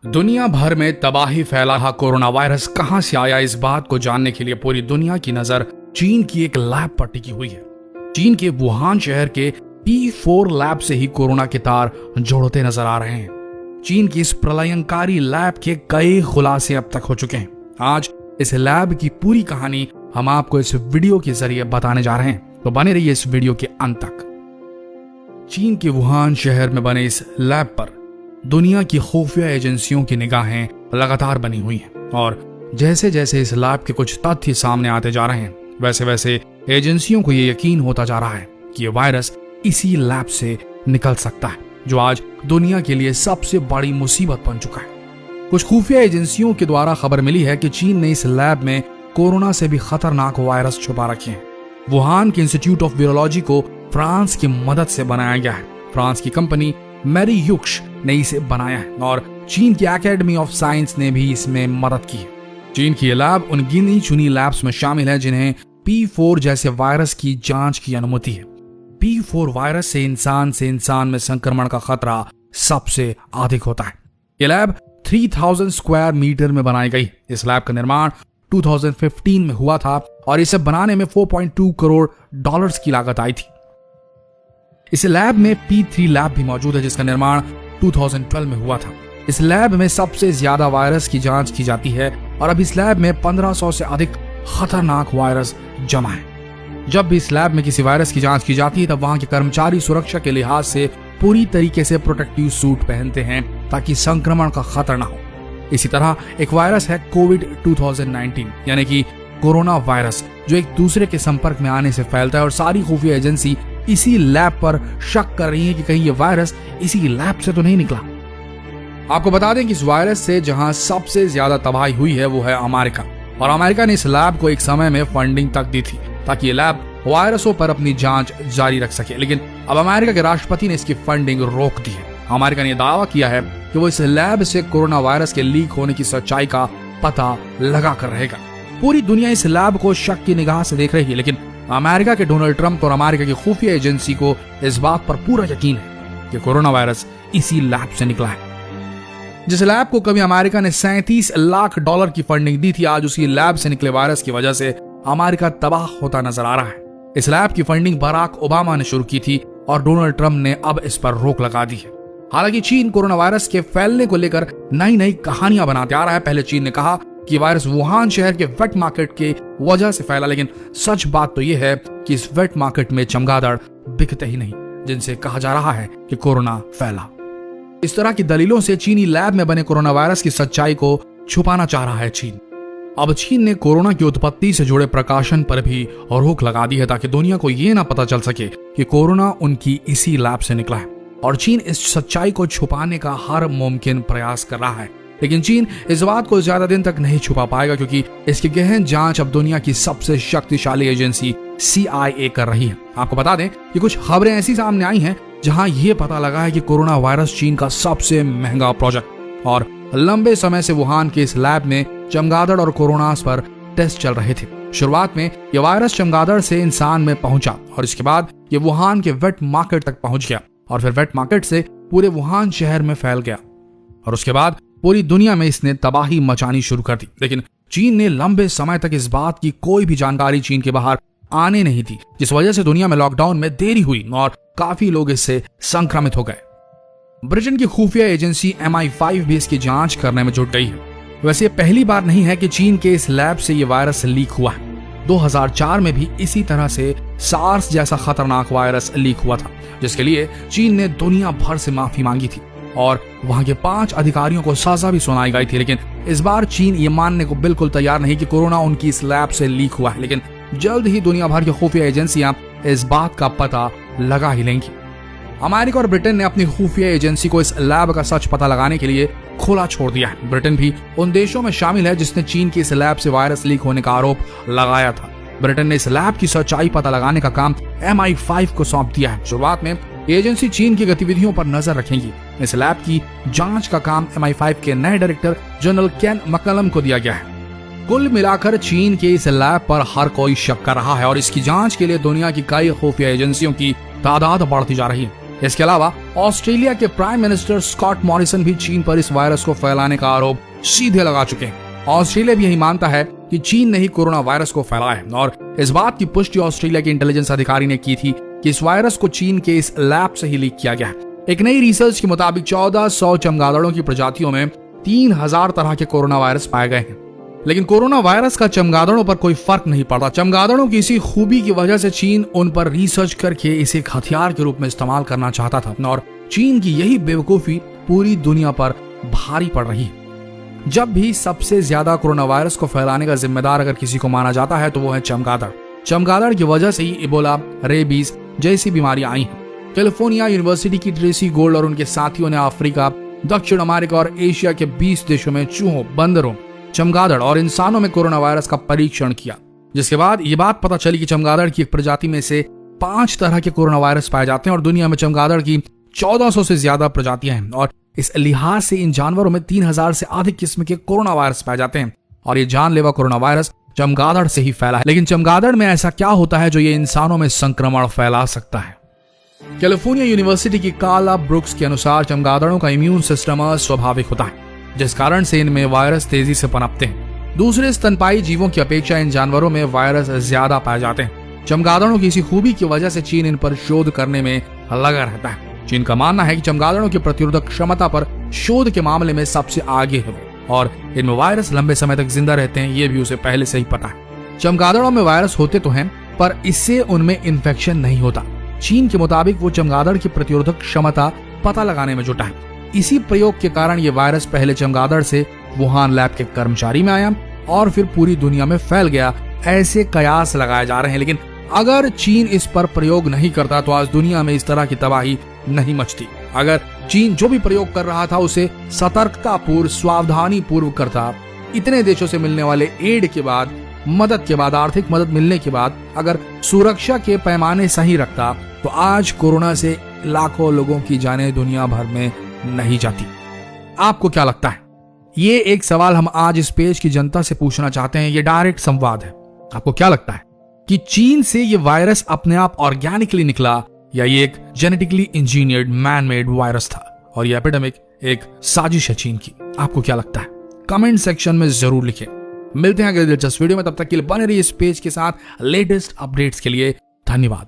दुनिया भर में तबाही फैला रहा कोरोना वायरस कहां से आया, इस बात को जानने के लिए पूरी दुनिया की नजर चीन की एक लैब पर टिकी हुई है। चीन के वुहान शहर के P4 लैब से ही कोरोना के तार जोड़ते नजर आ रहे हैं। चीन की इस प्रलयंकारी लैब के कई खुलासे अब तक हो चुके हैं। आज इस लैब की पूरी कहानी हम आपको इस वीडियो के जरिए बताने जा रहे हैं, तो बने रहिए इस वीडियो के अंत तक। चीन के वुहान शहर में बने इस लैब पर दुनिया की खुफिया एजेंसियों की निगाहें लगातार बनी हुई हैं और जैसे जैसे इस लैब के कुछ तथ्य सामने आते जा रहे हैं, वैसे वैसे एजेंसियों को ये यकीन होता जा रहा है कि ये वायरस इसी लैब से निकल सकता है, जो आज दुनिया के लिए सबसे बड़ी मुसीबत बन चुका है। कुछ खुफिया एजेंसियों के द्वारा खबर मिली है कि चीन ने इस लैब में कोरोना से भी खतरनाक वायरस छुपा रखे हैं। वुहान के इंस्टीट्यूट ऑफ वायरोलॉजी को फ्रांस की मदद से बनाया गया है। फ्रांस की कंपनी मैरीयुक्स ने इसे बनाया है और चीन की एकेडमी ऑफ साइंस ने भी इसमें मदद की है। चीन की लैब उन गिनी चुनी लैब्स में शामिल है जिन्हें P4 जैसे वायरस की जांच की अनुमति है। P4 वायरस से इंसान में संक्रमण का खतरा सबसे अधिक होता है। यह लैब 3000 स्क्वायर मीटर में बनाई गई। इस लैब का निर्माण 2015 में हुआ था और इसे बनाने में $4.2 करोड़ की लागत आई थी। इस लैब में P3 लैब भी मौजूद है जिसका निर्माण 2012 में हुआ था। इस लैब में सबसे ज्यादा वायरस की जांच की जाती है और अब इस लैब में 1500 से अधिक खतरनाक वायरस जमा है। जब भी इस लैब में किसी वायरस की जांच की जाती है तब वहां के कर्मचारी सुरक्षा के लिहाज से पूरी तरीके से प्रोटेक्टिव सूट पहनते हैं ताकि संक्रमण का खतरा न हो। इसी तरह एक वायरस है कोविड 2019 यानी कि कोरोना वायरस, जो एक दूसरे के संपर्क में आने से फैलता है और सारी खुफिया एजेंसी इसी लैब पर शक कर रही है कि कहीं ये वायरस इसी लैब से तो नहीं निकला। आपको बता दें कि इस वायरस से जहां सबसे ज्यादा तबाही हुई है वो है अमेरिका, और अमेरिका ने इस लैब को एक समय में फंडिंग तक दी थी ताकि ये लैब वायरसों पर अपनी जांच जारी रख सके, लेकिन अब अमेरिका के राष्ट्रपति ने इसकी फंडिंग रोक दी है। अमेरिका ने दावा किया है कि वो इस लैब से कोरोना वायरस के लीक होने की सच्चाई का पता लगा कर रहेगा। पूरी दुनिया इस लैब को शक की निगाह से देख रही है, लेकिन अमेरिका के डोनाल्ड ट्रंप और अमेरिका की खुफिया एजेंसी को इस बात पर पूरा यकीन है कि कोरोना वायरस इसी लैब से निकला है। जिस लैब को कभी अमेरिका ने $37 लाख की फंडिंग दी थी, आज उसी लैब से निकले वायरस की वजह से अमेरिका तबाह होता नजर आ रहा है। इस लैब की फंडिंग बराक ओबामा ने शुरू की थी और डोनाल्ड ट्रंप ने अब इस पर रोक लगा दी है। हालांकि चीन कोरोना वायरस के फैलने को लेकर नई नई कहानियां बनाते आ रहा है। पहले चीन ने कहा कि वायरस वुहान शहर के वेट मार्केट के वजह से फैला, लेकिन सच बात तो यह है कि इस वेट मार्केट में चमगादड़ बिकते ही नहीं जिनसे कहा जा रहा है कि कोरोना फैला। इस तरह की दलीलों से चीनी लैब में बने कोरोना वायरस की सच्चाई को छुपाना चाह रहा है चीन। अब चीन ने कोरोना की उत्पत्ति से जुड़े प्रकाशन पर भी रोक लगा दी है ताकि दुनिया को यह ना पता चल सके कि कोरोना उनकी इसी लैब से निकला है, और चीन इस सच्चाई को छुपाने का हर मुमकिन प्रयास कर रहा है। लेकिन चीन इस बात को ज्यादा दिन तक नहीं छुपा पाएगा क्योंकि इसकी गहन जांच अब दुनिया की सबसे शक्तिशाली एजेंसी CIA कर रही है। आपको बता दें कि कुछ खबरें ऐसी सामने आई हैं जहां यह पता लगा है कि कोरोना वायरस चीन का सबसे महंगा प्रोजेक्ट, और लंबे समय से वुहान के इस लैब में चमगादड़ और कोरोना पर टेस्ट चल रहे थे। शुरुआत में यह वायरस चमगादड़ से इंसान में पहुंचा और इसके बाद यह वुहान के वेट मार्केट तक पहुंच गया और फिर वेट मार्केट से पूरे वुहान शहर में फैल गया और उसके बाद पूरी दुनिया में इसने तबाही मचानी शुरू कर दी। लेकिन चीन ने लंबे समय तक इस बात की कोई भी जानकारी चीन के बाहर आने नहीं दी, जिस वजह से दुनिया में लॉकडाउन में देरी हुई और काफी लोग इससे संक्रमित हो गए। ब्रिटेन की खुफिया एजेंसी MI5 भी इसकी जांच करने में जुट गई है। वैसे पहली बार नहीं है कि चीन के इस लैब से ये वायरस लीक हुआ है। 2004 में भी इसी तरह से सार्स जैसा खतरनाक वायरस लीक हुआ था, जिसके लिए चीन ने दुनिया भर से माफी मांगी थी और वहां के 5 अधिकारियों को सजा भी सुनाई गई थी। लेकिन इस बार चीन ये मानने को बिल्कुल तैयार नहीं कि कोरोना उनकी इस लैब से लीक हुआ है, लेकिन जल्द ही दुनिया भर की खुफिया एजेंसियां इस बात का पता लगा ही लेंगी। अमेरिका और ब्रिटेन ने अपनी खुफिया एजेंसी को इस लैब का सच पता लगाने के लिए खुला छोड़ दिया है। ब्रिटेन भी उन देशों में शामिल है जिसने चीन की इस लैब से वायरस लीक होने का आरोप लगाया था। ब्रिटेन ने इस लैब की सच्चाई पता लगाने का काम MI5 को सौंप दिया है। शुरुआत में एजेंसी चीन की गतिविधियों पर नजर रखेंगी। इस लैब की जांच का काम MI5 के नए डायरेक्टर जनरल केन मकलम को दिया गया है। कुल मिलाकर चीन के इस लैब पर हर कोई शक कर रहा है और इसकी जांच के लिए दुनिया की कई खुफिया एजेंसियों की तादाद बढ़ती जा रही है। इसके अलावा ऑस्ट्रेलिया के प्राइम मिनिस्टर स्कॉट मॉरिसन भी चीन पर इस वायरस को फैलाने का आरोप सीधे लगा चुके हैं। ऑस्ट्रेलिया भी यही मानता है कि चीन ने ही कोरोना वायरस को फैलाया है और इस बात की पुष्टि ऑस्ट्रेलिया के इंटेलिजेंस अधिकारी ने की थी कि इस वायरस को चीन के इस लैब से ही लीक किया गया है। एक नई रिसर्च के मुताबिक 1400 चमगादड़ों की प्रजातियों में 3000 तरह के कोरोना वायरस पाए गए हैं, लेकिन कोरोना वायरस का चमगादड़ों पर कोई फर्क नहीं पड़ता। चमगादड़ों की इसी खूबी की वजह से चीन उन पर रिसर्च करके इसे एक हथियार के रूप में इस्तेमाल करना चाहता था और चीन की यही बेवकूफी पूरी दुनिया पर भारी पड़ रही है। जब भी सबसे ज्यादा कोरोना वायरस को फैलाने का जिम्मेदार अगर किसी को माना जाता है तो वो है चमगादड़। चमगादड़ की वजह से ही इबोला, रेबीज जैसी बीमारियां आई हैं। कैलिफोर्निया यूनिवर्सिटी की ट्रेसी गोल्ड और उनके साथियों ने अफ्रीका, दक्षिण अमेरिका और एशिया के 20 देशों में चूहों, बंदरों, चमगादड़ और इंसानों में कोरोना वायरस का परीक्षण किया, जिसके बाद ये बात पता चली कि चमगादड़ की एक प्रजाति में से 5 तरह के कोरोना वायरस पाए जाते हैं और दुनिया में चमगादड़ की 1400 से ज्यादा प्रजातियां हैं और इस लिहाज से इन जानवरों में 3000 से अधिक किस्म के कोरोना वायरस पाए जाते हैं और ये जानलेवा कोरोना वायरस चमगादड़ से ही फैला है। लेकिन चमगादड़ में ऐसा क्या होता है जो ये इंसानों में संक्रमण फैला सकता है? कैलिफोर्निया यूनिवर्सिटी की कार्ला ब्रुक्स के अनुसार चमगादड़ों का इम्यून सिस्टम अस्वाभाविक होता है, जिस कारण से इनमें वायरस तेजी से पनपते हैं। दूसरे स्तनपायी जीवों की अपेक्षा इन जानवरों में वायरस ज्यादा पाए जाते हैं। चमगादड़ों की इसी खूबी की वजह से चीन इन पर शोध करने में लगा रहता है। चीन का मानना है कि चमगादड़ों की प्रतिरोधक क्षमता पर शोध के मामले में सबसे आगे है और इनमें वायरस लंबे समय तक जिंदा रहते हैं, ये भी उसे पहले से ही पता है। चमगादड़ों में वायरस होते तो हैं, पर इससे उनमें इन्फेक्शन नहीं होता। चीन के मुताबिक वो चमगादड़ की प्रतिरोधक क्षमता पता लगाने में जुटा है। इसी प्रयोग के कारण ये वायरस पहले चमगादड़ से वुहान लैब के कर्मचारी में आया और फिर पूरी दुनिया में फैल गया, ऐसे कयास लगाए जा रहे हैं। लेकिन अगर चीन इस पर प्रयोग नहीं करता तो आज दुनिया में इस तरह की तबाही नहीं मचती। अगर चीन जो भी प्रयोग कर रहा था उसे सतर्कता पूर्व, सावधानी पूर्व करता, इतने देशों से मिलने वाले एड के बाद, मदद के बाद, आर्थिक मदद मिलने के बाद अगर सुरक्षा के पैमाने सही रखता तो आज कोरोना से लाखों लोगों की जानें दुनिया भर में नहीं जाती। आपको क्या लगता है? ये एक सवाल हम आज इस पेज की जनता से पूछना चाहते हैं। ये डायरेक्ट संवाद है। आपको क्या लगता है कि चीन से ये वायरस अपने आप ऑर्गेनिकली निकला या ये एक genetically engineered man made virus था और ये एपिडेमिक एक साजिश है चीन की? आपको क्या लगता है? कमेंट सेक्शन में जरूर लिखें। मिलते हैं अगले दिलचस्प वीडियो में, तब तक के लिए बने रहिए इस पेज के साथ। लेटेस्ट अपडेट्स के लिए धन्यवाद।